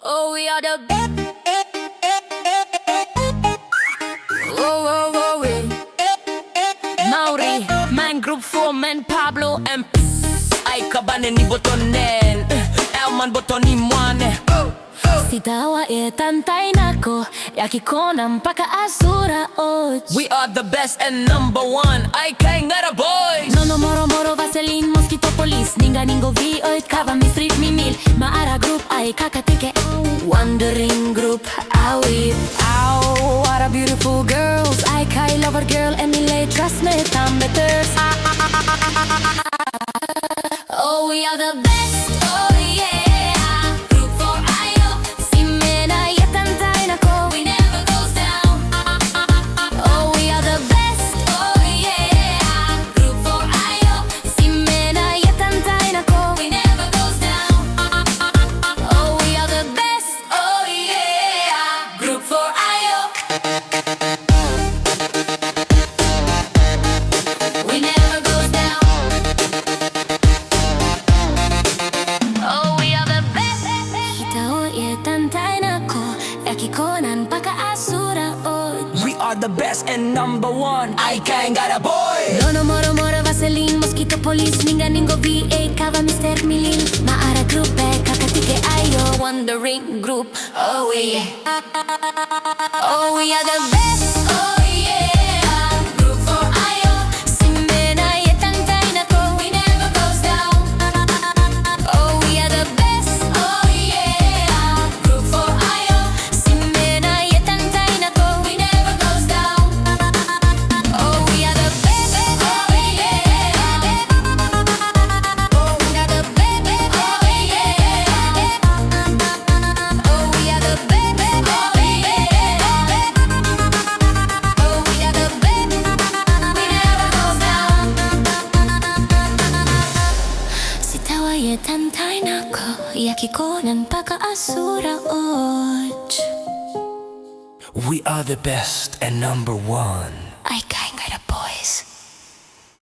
Oh, we are the best. Oh, oh, oh, we Mauri, Man Group 4, Man Pablo and ay kabane ni botonen Elman botoni mwane Sitawa tantay nako yakikona mpaka asura och. We are the best and number one. I can't get a boys. No moro moro vaselin mosquito police ninga ningo vi oit kava mi street mi mil maara group ay kakatike wandering group awi ow what a beautiful girls I kai lover girl Emily trust me tambeters. Oh we are the best. Oh yeah. We are the best and number one. I can't get a boy. No moro moro vaselin mosquito police ninga ningo VA kava Mr. Milil maara group kakatike ayo wandering group. Oh yeah. Oh we are the best. Oh yeah. Group for ayo simena yetantay nako we never goes down. Oh we are the best. Oh yeah. Group for ayo simena yetantay nako we never goes down. Oh we are the best. Oh yeah. Oh we are the best. Oh yeah. Oh we are the best. Oh yeah. Oh we are the best. We never goes down. Sitawa yetantay nako yakikonan mpaka asura och. We are the best and number one.